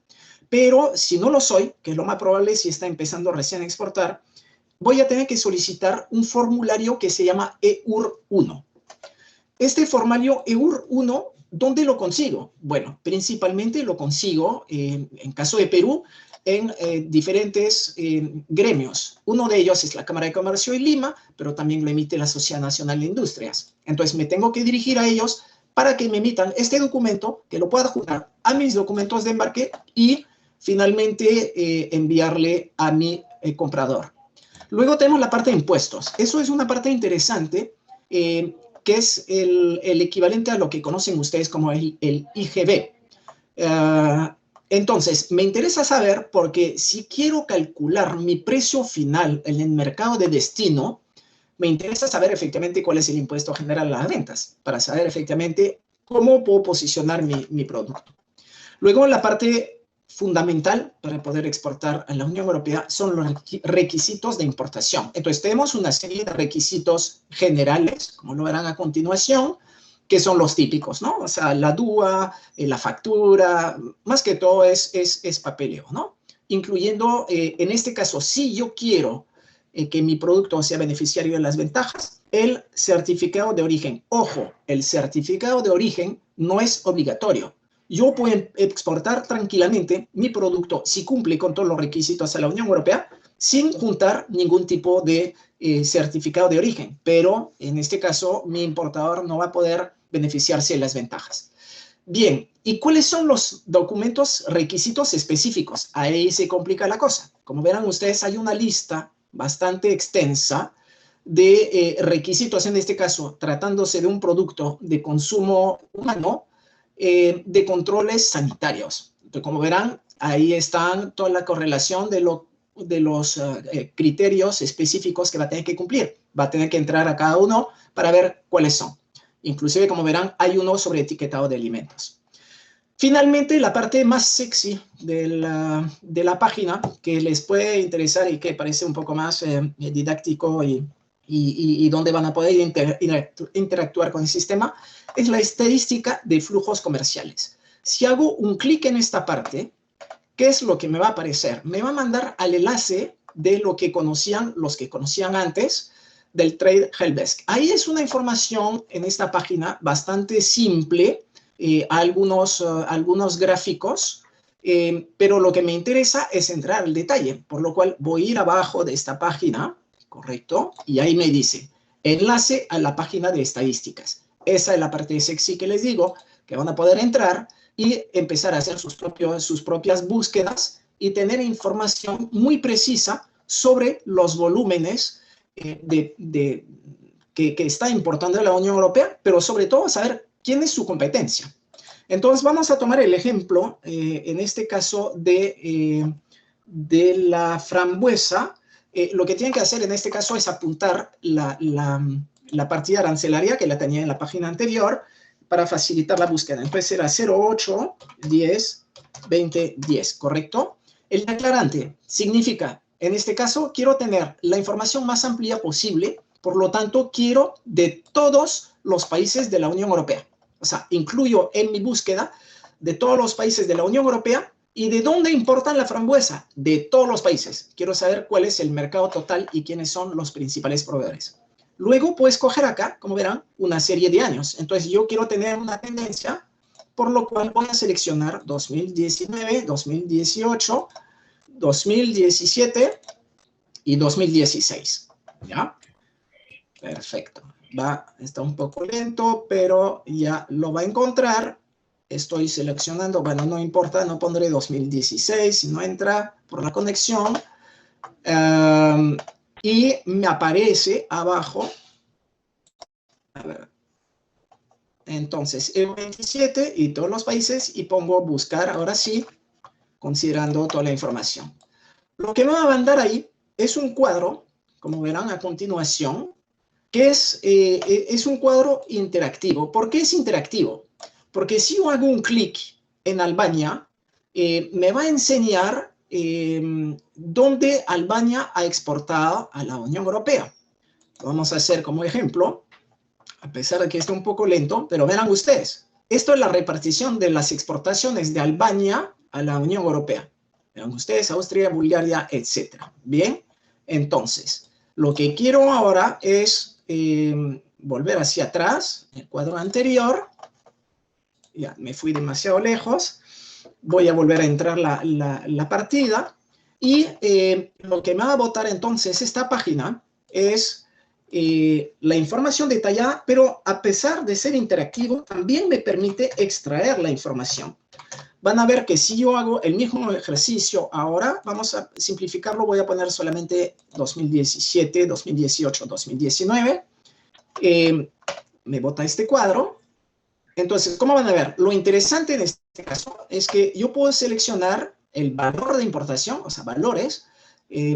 Pero si no lo soy, que es lo más probable si está empezando recién a exportar, voy a tener que solicitar un formulario que se llama EUR1. Este formulario EUR1, ¿dónde lo consigo? Bueno, principalmente lo consigo, en caso de Perú, en diferentes gremios. Uno de ellos es la Cámara de Comercio de Lima, pero también lo emite la Sociedad Nacional de Industrias. Entonces me tengo que dirigir a ellos para que me emitan este documento, que lo pueda juntar a mis documentos de embarque y finalmente enviarle a mi comprador. Luego tenemos la parte de impuestos. Eso es una parte interesante, que es el equivalente a lo que conocen ustedes como el IGB. Entonces, me interesa saber porque si quiero calcular mi precio final en el mercado de destino, me interesa saber efectivamente cuál es el impuesto general a las ventas, para saber efectivamente cómo puedo posicionar mi producto. Luego, la parte fundamental para poder exportar a la Unión Europea son los requisitos de importación. Entonces, tenemos una serie de requisitos generales, como lo verán a continuación, que son los típicos, ¿no? O sea, la DUA, la factura, más que todo es papeleo, ¿no? Incluyendo, en este caso, si yo quiero que mi producto sea beneficiario de las ventajas, el certificado de origen. Ojo, el certificado de origen no es obligatorio. Yo puedo exportar tranquilamente mi producto si cumple con todos los requisitos a la Unión Europea sin juntar ningún tipo de certificado de origen, pero en este caso mi importador no va a poder beneficiarse de las ventajas. Bien, ¿y cuáles son los documentos requisitos específicos? Ahí se complica la cosa. Como verán ustedes, hay una lista bastante extensa de requisitos, en este caso, tratándose de un producto de consumo humano, de controles sanitarios. Entonces, como verán, ahí están toda la correlación de los criterios específicos que va a tener que cumplir. Va a tener que entrar a cada uno para ver cuáles son. Inclusive, como verán, hay uno sobre etiquetado de alimentos. Finalmente, la parte más sexy de la página, que les puede interesar y que parece un poco más didáctico y donde van a poder interactuar con el sistema, es la estadística de flujos comerciales. Si hago un clic en esta parte, ¿qué es lo que me va a aparecer? Me va a mandar al enlace de lo que conocían los que conocían antes del Trade Helpdesk. Ahí es una información en esta página bastante simple, algunos gráficos, pero lo que me interesa es entrar al detalle, por lo cual voy a ir abajo de esta página, ¿correcto? Y ahí me dice, enlace a la página de estadísticas. Esa es la parte sexy que les digo, que van a poder entrar y empezar a hacer sus propias búsquedas y tener información muy precisa sobre los volúmenes que está importando la Unión Europea, pero sobre todo saber quién es su competencia. Entonces, vamos a tomar el ejemplo, en este caso, de la frambuesa. Lo que tienen que hacer en este caso es apuntar la partida arancelaria que la tenía en la página anterior para facilitar la búsqueda. Entonces era 08, 10, 20, 10, ¿correcto? El aclarante significa, en este caso, quiero tener la información más amplia posible, por lo tanto, quiero de todos los países de la Unión Europea. O sea, incluyo en mi búsqueda de todos los países de la Unión Europea. ¿Y de dónde importan la frambuesa? De todos los países. Quiero saber cuál es el mercado total y quiénes son los principales proveedores. Luego puedo escoger acá, como verán, una serie de años. Entonces yo quiero tener una tendencia, por lo cual voy a seleccionar 2019, 2018, 2017 y 2016. ¿Ya? Perfecto. Está un poco lento, pero ya lo va a encontrar. Estoy seleccionando, bueno, no importa, no pondré 2016, si no entra por la conexión. Y me aparece abajo, a ver, entonces, EU27 y todos los países, y pongo buscar, ahora sí, considerando toda la información. Lo que me va a mandar ahí es un cuadro, como verán a continuación, que es un cuadro interactivo. ¿Por qué es interactivo? Porque si yo hago un clic en Albania, me va a enseñar dónde Albania ha exportado a la Unión Europea. Lo vamos a hacer como ejemplo, a pesar de que esté un poco lento, pero verán ustedes. Esto es la repartición de las exportaciones de Albania a la Unión Europea. Verán ustedes, Austria, Bulgaria, etc. Bien, entonces, lo que quiero ahora es volver hacia atrás, el cuadro anterior. Ya, me fui demasiado lejos. Voy a volver a entrar la partida. Y lo que me va a botar entonces esta página es la información detallada, pero a pesar de ser interactivo, también me permite extraer la información. Van a ver que si yo hago el mismo ejercicio ahora, vamos a simplificarlo, voy a poner solamente 2017, 2018, 2019. Me bota este cuadro. Entonces, ¿cómo van a ver? Lo interesante en este caso es que yo puedo seleccionar el valor de importación, o sea, valores,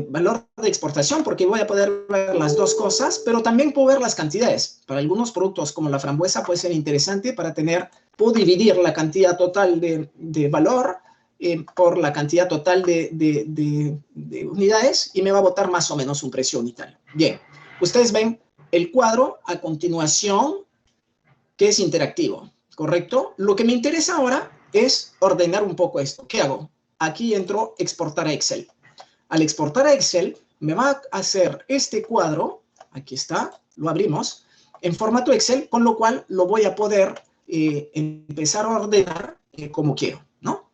valor de exportación, porque voy a poder ver las dos cosas, pero también puedo ver las cantidades. Para algunos productos como la frambuesa puede ser interesante para tener, puedo dividir la cantidad total de valor por la cantidad total de unidades y me va a botar más o menos un precio unitario. Bien, ustedes ven el cuadro a continuación, que es interactivo, ¿correcto? Lo que me interesa ahora es ordenar un poco esto. ¿Qué hago? Aquí entro exportar a Excel. Al exportar a Excel, me va a hacer este cuadro, aquí está, lo abrimos, en formato Excel, con lo cual lo voy a poder empezar a ordenar como quiero, ¿no?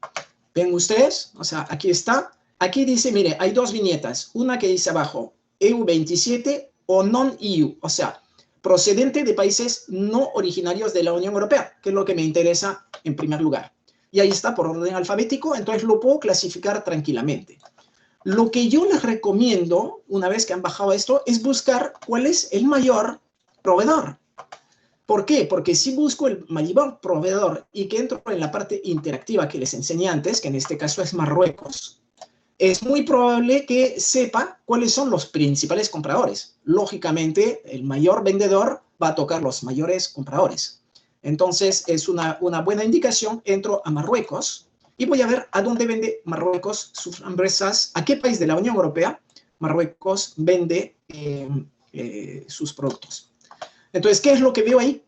¿Ven ustedes? O sea, aquí está. Aquí dice, mire, hay dos viñetas. Una que dice abajo, EU27 o non-EU, o sea, procedente de países no originarios de la Unión Europea, que es lo que me interesa en primer lugar. Y ahí está por orden alfabético, entonces lo puedo clasificar tranquilamente. Lo que yo les recomiendo, una vez que han bajado esto, es buscar cuál es el mayor proveedor. ¿Por qué? Porque si busco el mayor proveedor y que entro en la parte interactiva que les enseñé antes, que en este caso es Marruecos, es muy probable que sepa cuáles son los principales compradores. Lógicamente, el mayor vendedor va a tocar los mayores compradores. Entonces, es una buena indicación. Entro a Marruecos y voy a ver a dónde vende Marruecos sus frambuesas, a qué país de la Unión Europea Marruecos vende sus productos. Entonces, ¿qué es lo que veo ahí?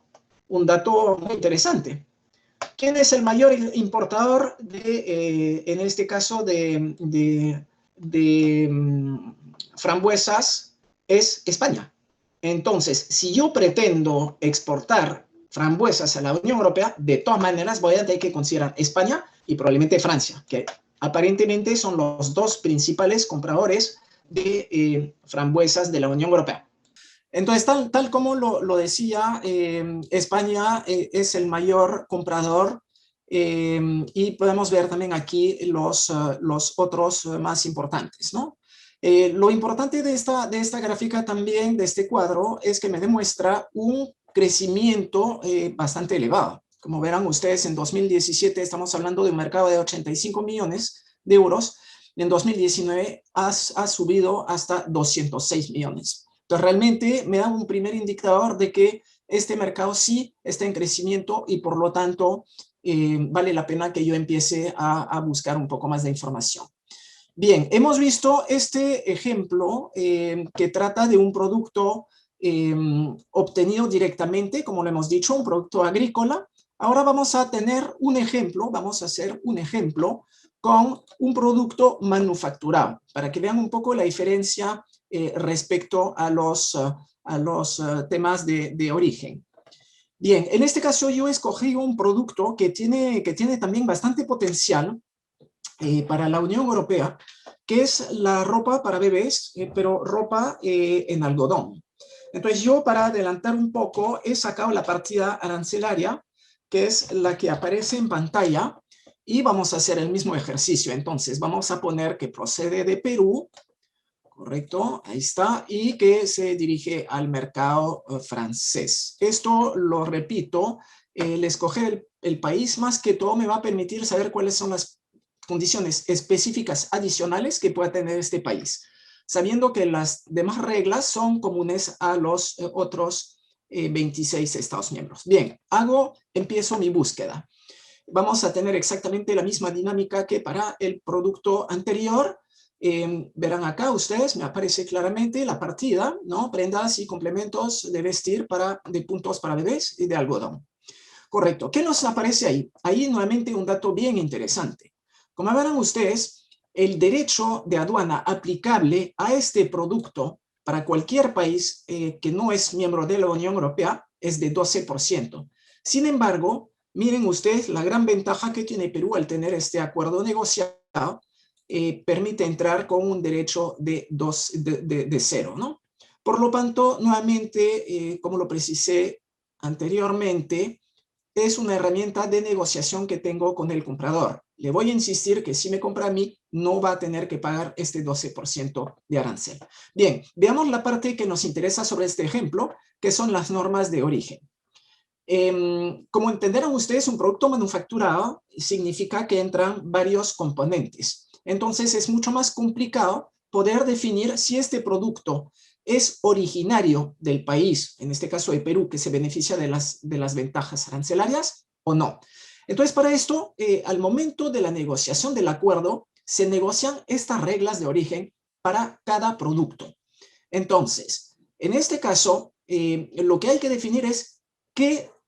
Un dato muy interesante. ¿Quién es el mayor importador en este caso de frambuesas? Es España. Entonces, si yo pretendo exportar frambuesas a la Unión Europea, de todas maneras voy a tener que considerar España y probablemente Francia, que aparentemente son los dos principales compradores de frambuesas de la Unión Europea. Entonces, tal como lo decía, España es el mayor comprador y podemos ver también aquí los otros más importantes, ¿no? Lo importante de esta gráfica también, de este cuadro, es que me demuestra un crecimiento bastante elevado. Como verán ustedes, en 2017 estamos hablando de un mercado de 85 millones de euros, y en 2019 ha subido hasta 206 millones. Entonces, realmente me da un primer indicador de que este mercado sí está en crecimiento y por lo tanto vale la pena que yo empiece a buscar un poco más de información. Bien, hemos visto este ejemplo que trata de un producto obtenido directamente, como lo hemos dicho, un producto agrícola. Ahora vamos a tener un ejemplo, vamos a hacer un ejemplo con un producto manufacturado, para que vean un poco la diferencia respecto a los temas de origen. Bien, en este caso yo escogí un producto que tiene también bastante potencial para la Unión Europea, que es la ropa para bebés, pero ropa en algodón. Entonces yo, para adelantar un poco, he sacado la partida arancelaria, que es la que aparece en pantalla, y vamos a hacer el mismo ejercicio. Entonces vamos a poner que procede de Perú, correcto, ahí está, y que se dirige al mercado francés. Esto, lo repito, el escoger el país más que todo me va a permitir saber cuáles son las condiciones específicas adicionales que pueda tener este país, sabiendo que las demás reglas son comunes a los otros 26 Estados miembros. Bien, empiezo mi búsqueda. Vamos a tener exactamente la misma dinámica que para el producto anterior. Verán acá ustedes, me aparece claramente la partida, ¿no? Prendas y complementos de vestir de puntos para bebés y de algodón. Correcto. ¿Qué nos aparece ahí? Ahí nuevamente un dato bien interesante. Como verán ustedes, el derecho de aduana aplicable a este producto para cualquier país que no es miembro de la Unión Europea es de 12%. Sin embargo, miren ustedes la gran ventaja que tiene Perú al tener este acuerdo negociado, permite entrar con un derecho de 0, ¿no? Por lo tanto, nuevamente, como lo precisé anteriormente, es una herramienta de negociación que tengo con el comprador. Le voy a insistir que si me compra a mí, no va a tener que pagar este 12% de arancel. Bien, veamos la parte que nos interesa sobre este ejemplo, que son las normas de origen. Como entenderán ustedes, un producto manufacturado significa que entran varios componentes. Entonces es mucho más complicado poder definir si este producto es originario del país, en este caso de Perú, que se beneficia de las ventajas arancelarias o no. Entonces, para esto, al momento de la negociación del acuerdo, se negocian estas reglas de origen para cada producto. Entonces, en este caso, lo que hay que definir es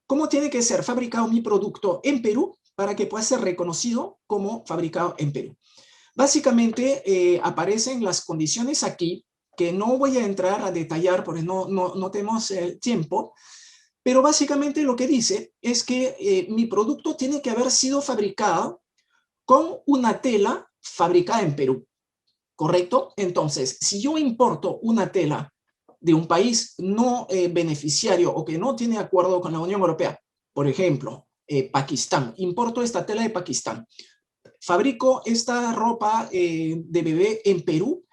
cómo tiene que ser fabricado mi producto en Perú para que pueda ser reconocido como fabricado en Perú. Básicamente, aparecen las condiciones aquí, que no voy a entrar a detallar porque no tenemos el tiempo, pero básicamente lo que dice es que mi producto tiene que haber sido fabricado con una tela fabricada en Perú, ¿correcto? Entonces, si yo importo una tela de un país no beneficiario o que no tiene acuerdo con la Unión Europea, por ejemplo, Pakistán, importo esta tela de Pakistán, fabrico esta ropa de bebé en Perú,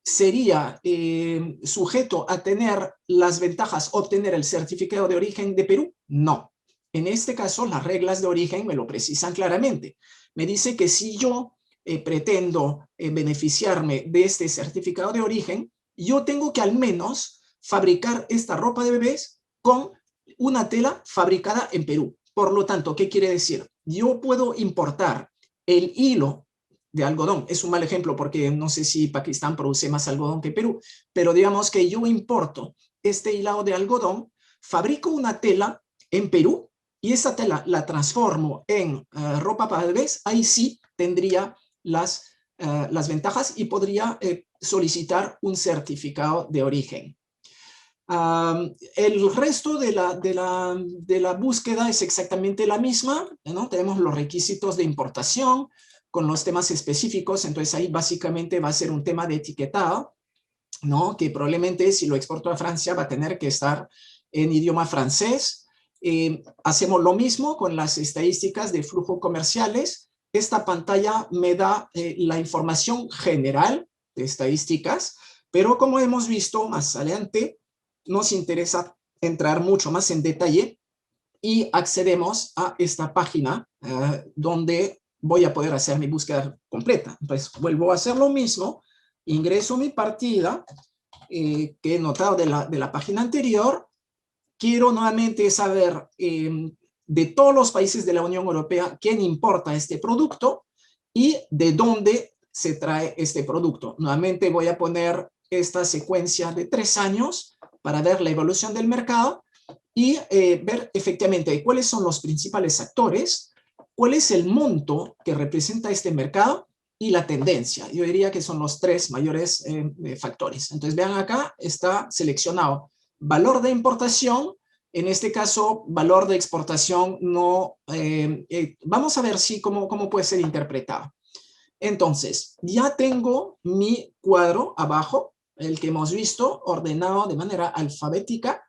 ¿sería sujeto a tener las ventajas, obtener el certificado de origen de Perú? No. En este caso, las reglas de origen me lo precisan claramente. Me dice que si yo pretendo beneficiarme de este certificado de origen, yo tengo que al menos fabricar esta ropa de bebés con una tela fabricada en Perú. Por lo tanto, ¿qué quiere decir? Yo puedo importar el hilo de algodón. Es un mal ejemplo porque no sé si Pakistán produce más algodón que Perú, pero digamos que yo importo este hilado de algodón, fabrico una tela en Perú y esa tela la transformo en ropa para bebés, ahí sí tendría las ventajas y podría solicitar un certificado de origen. El resto de la búsqueda es exactamente la misma, ¿no? Tenemos los requisitos de importación con los temas específicos, entonces ahí básicamente va a ser un tema de etiquetado, ¿no? Que probablemente si lo exporto a Francia va a tener que estar en idioma francés. Hacemos lo mismo con las estadísticas de flujo comerciales. Esta pantalla me da la información general de estadísticas, pero como hemos visto más adelante, nos interesa entrar mucho más en detalle y accedemos a esta página donde voy a poder hacer mi búsqueda completa. Entonces, vuelvo a hacer lo mismo, ingreso mi partida que he notado de la página anterior. Quiero nuevamente saber de todos los países de la Unión Europea quién importa este producto y de dónde se trae este producto. Nuevamente voy a poner esta secuencia de 3 años para ver la evolución del mercado y ver efectivamente cuáles son los principales actores, cuál es el monto que representa este mercado y la tendencia. Yo diría que son los 3 mayores factores. Entonces vean acá, está seleccionado valor de importación, en este caso valor de exportación no, vamos a ver cómo puede ser interpretado. Entonces, ya tengo mi cuadro abajo, el que hemos visto, ordenado de manera alfabética,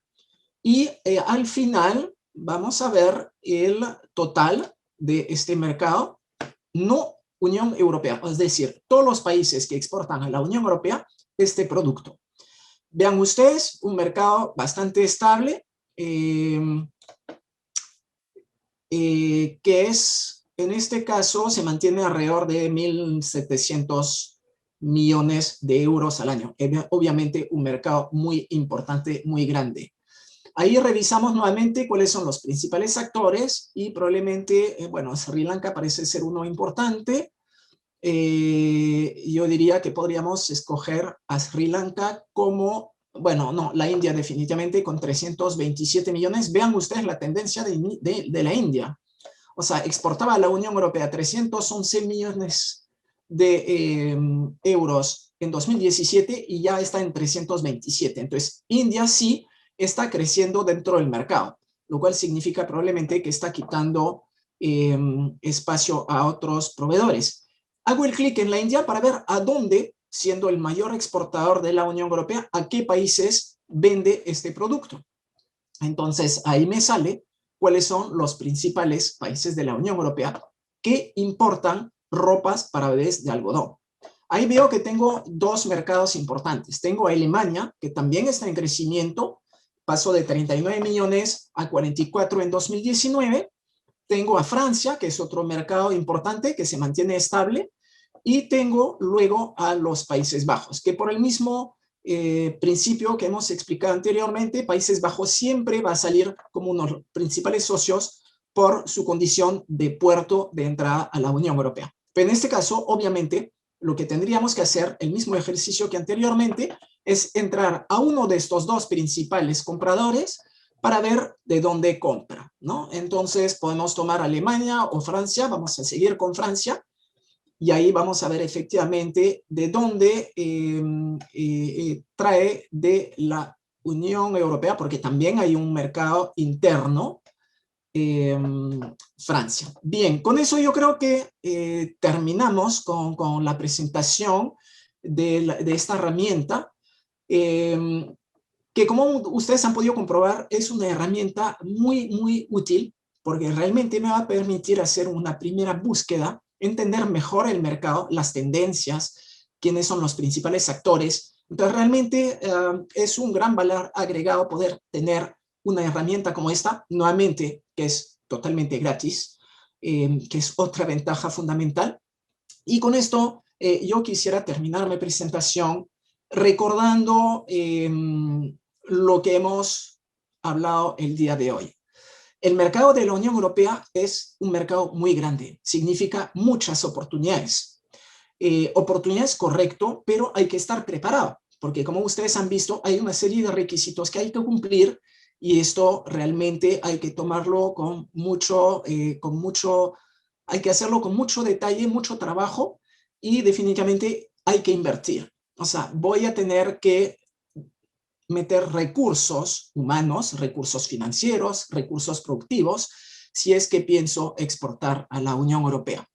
y al final vamos a ver el total de este mercado no Unión Europea, es decir, todos los países que exportan a la Unión Europea este producto. Vean ustedes, un mercado bastante estable, que es, en este caso, se mantiene alrededor de 1.700 millones de euros al año. Obviamente un mercado muy importante, muy grande. Ahí revisamos nuevamente cuáles son los principales actores y probablemente, bueno, Sri Lanka parece ser uno importante. Yo diría que podríamos escoger a Sri Lanka como, bueno, no, la India definitivamente con 327 millones. Vean ustedes la tendencia de la India. O sea, exportaba a la Unión Europea 311 millones de euros en 2017 y ya está en 327. Entonces, India sí está creciendo dentro del mercado, lo cual significa probablemente que está quitando espacio a otros proveedores. Hago el clic en la India para ver a dónde, siendo el mayor exportador de la Unión Europea, a qué países vende este producto. Entonces, ahí me sale cuáles son los principales países de la Unión Europea que importan ropas para bebés de algodón. Ahí veo que tengo dos mercados importantes. Tengo a Alemania, que también está en crecimiento, pasó de 39 millones a 44 en 2019. Tengo a Francia, que es otro mercado importante, que se mantiene estable. Y tengo luego a los Países Bajos, que por el mismo principio que hemos explicado anteriormente, Países Bajos siempre va a salir como uno de los principales socios por su condición de puerto de entrada a la Unión Europea. Pero en este caso, obviamente, lo que tendríamos que hacer, el mismo ejercicio que anteriormente, es entrar a uno de estos dos principales compradores para ver de dónde compra, ¿no? Entonces, podemos tomar Alemania o Francia, vamos a seguir con Francia, y ahí vamos a ver efectivamente de dónde trae de la Unión Europea, porque también hay un mercado interno, Francia. Bien, con eso yo creo que terminamos con la presentación de esta herramienta, que como ustedes han podido comprobar, es una herramienta muy útil, porque realmente me va a permitir hacer una primera búsqueda, entender mejor el mercado, las tendencias, quiénes son los principales actores. Entonces, realmente es un gran valor agregado poder tener una herramienta como esta, nuevamente, que es totalmente gratis, que es otra ventaja fundamental. Y con esto, yo quisiera terminar mi presentación recordando lo que hemos hablado el día de hoy. El mercado de la Unión Europea es un mercado muy grande, significa muchas oportunidades. Oportunidades, correcto, pero hay que estar preparado, porque como ustedes han visto, hay una serie de requisitos que hay que cumplir y esto realmente hay que tomarlo hay que hacerlo con mucho detalle, mucho trabajo y definitivamente hay que invertir. O sea, voy a tener que meter recursos humanos, recursos financieros, recursos productivos, si es que pienso exportar a la Unión Europea.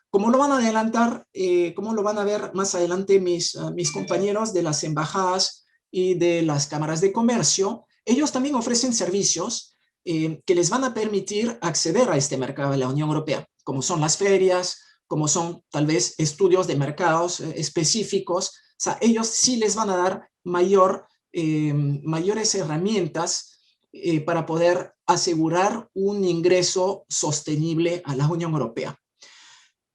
Como lo van a adelantar, como lo van a ver más adelante mis compañeros de las embajadas y de las cámaras de comercio, ellos también ofrecen servicios que les van a permitir acceder a este mercado de la Unión Europea, como son las ferias, como son tal vez estudios de mercados específicos. O sea, ellos sí les van a dar mayores herramientas para poder asegurar un ingreso sostenible a la Unión Europea.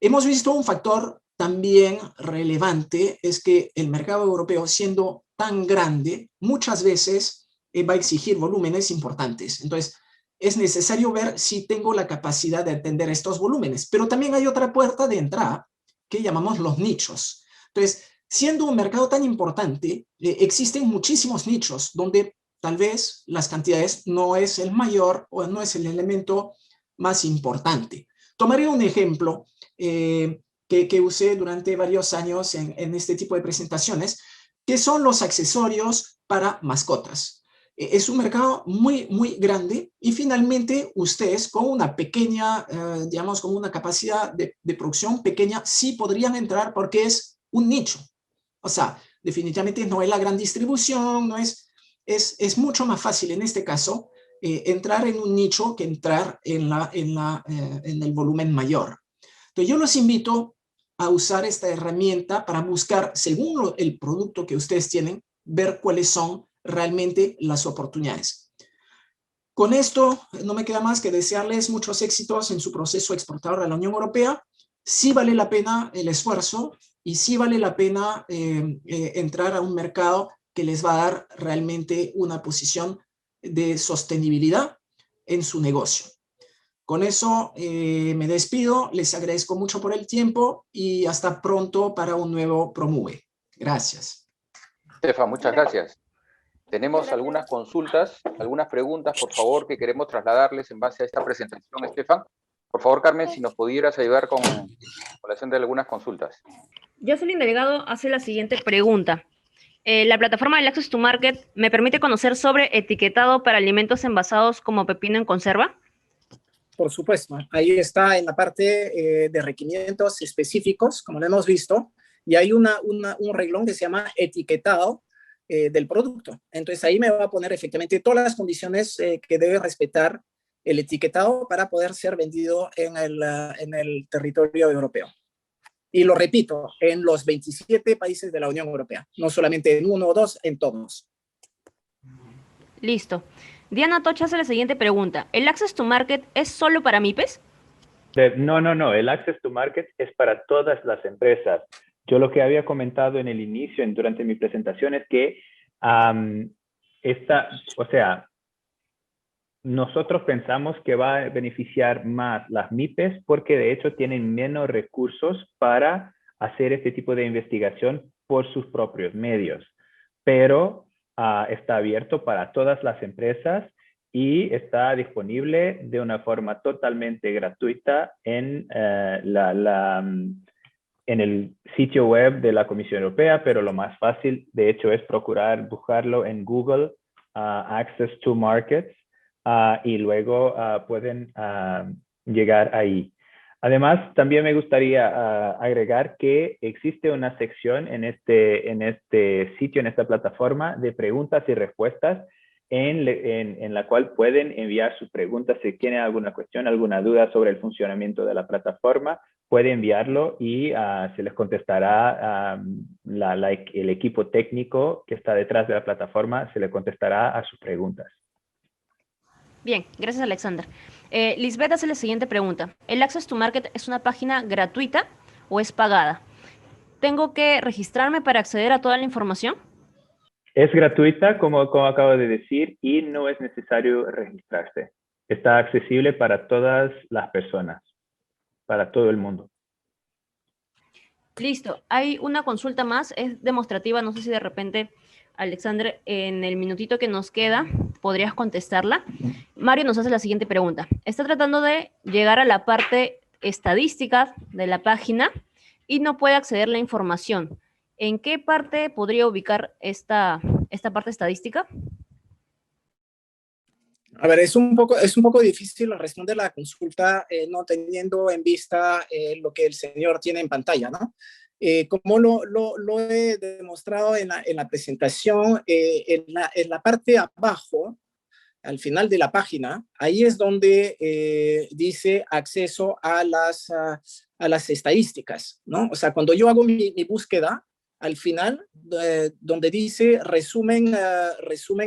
Hemos visto un factor también relevante, es que el mercado europeo, siendo tan grande, muchas veces va a exigir volúmenes importantes. Entonces, es necesario ver si tengo la capacidad de atender estos volúmenes. Pero también hay otra puerta de entrada que llamamos los nichos. Entonces, siendo un mercado tan importante, existen muchísimos nichos donde tal vez las cantidades no es el mayor o no es el elemento más importante. Tomaré un ejemplo que usé durante varios años en este tipo de presentaciones, que son los accesorios para mascotas. Es un mercado muy grande y finalmente ustedes con una pequeña, digamos, con una capacidad de producción pequeña, sí podrían entrar porque es un nicho. O sea, definitivamente no es la gran distribución, no es mucho más fácil en este caso entrar en un nicho que entrar en el volumen mayor. Entonces yo los invito a usar esta herramienta para buscar, según el producto que ustedes tienen, ver cuáles son realmente las oportunidades. Con esto no me queda más que desearles muchos éxitos en su proceso exportador a la Unión Europea. Sí vale la pena el esfuerzo y sí vale la pena entrar a un mercado que les va a dar realmente una posición de sostenibilidad en su negocio. Con eso me despido, les agradezco mucho por el tiempo y hasta pronto para un nuevo Promove. Gracias. Estefan, muchas gracias. Tenemos algunas consultas, algunas preguntas, por favor, que queremos trasladarles en base a esta presentación, Estefan. Por favor, Carmen, si nos pudieras ayudar con la acción de algunas consultas. Jocelyn Delgado hace la siguiente pregunta. La plataforma del Access to Market me permite conocer sobre etiquetado para alimentos envasados como pepino en conserva. Por supuesto, ahí está en la parte de requerimientos específicos, como lo hemos visto, y hay un renglón que se llama etiquetado, del producto. Entonces ahí me va a poner efectivamente todas las condiciones que debe respetar el etiquetado para poder ser vendido en el territorio europeo. Y lo repito, en los 27 países de la Unión Europea, no solamente en uno o dos, en todos. Listo. Diana Tocha hace la siguiente pregunta. ¿El Access to Market es solo para MIPES? No. El Access to Market es para todas las empresas. Yo lo que había comentado en el inicio, durante mi presentación, es que nosotros pensamos que va a beneficiar más las MIPES porque de hecho tienen menos recursos para hacer este tipo de investigación por sus propios medios. Pero está abierto para todas las empresas y está disponible de una forma totalmente gratuita en el sitio web de la Comisión Europea, pero lo más fácil, de hecho, es buscarlo en Google, Access to Markets, y luego pueden llegar ahí. Además, también me gustaría agregar que existe una sección en este sitio, en esta plataforma, de preguntas y respuestas, en la cual pueden enviar sus preguntas. Si tienen alguna cuestión, alguna duda sobre el funcionamiento de la plataforma, puede enviarlo y se les contestará, el equipo técnico que está detrás de la plataforma se le contestará a sus preguntas. Bien, gracias Alexander. Lisbeth hace la siguiente pregunta. ¿El Access to Market es una página gratuita o es pagada? ¿Tengo que registrarme para acceder a toda la información? Es gratuita, como acabo de decir, y no es necesario registrarse. Está accesible para todas las personas, para todo el mundo. Listo. Hay una consulta más, es demostrativa, no sé si de repente, Alexander, en el minutito que nos queda, podrías contestarla. Mario nos hace la siguiente pregunta. Está tratando de llegar a la parte estadística de la página y no puede acceder a la información. ¿En qué parte podría ubicar esta parte estadística? A ver, es un poco difícil responder la consulta no teniendo en vista lo que el señor tiene en pantalla, ¿no? Como lo he demostrado en la presentación, en la parte abajo, al final de la página, ahí es donde dice acceso a las estadísticas, ¿no? O sea, cuando yo hago mi búsqueda, al final, donde dice resumen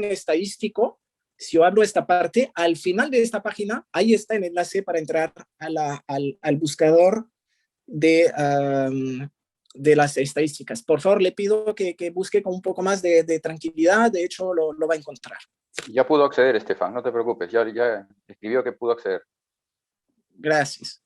estadístico, si yo abro esta parte, al final de esta página, ahí está el enlace para entrar al buscador de las estadísticas. Por favor, le pido que busque con un poco más de tranquilidad, de hecho lo va a encontrar. Ya pudo acceder, Estefan, no te preocupes, ya escribió que pudo acceder. Gracias.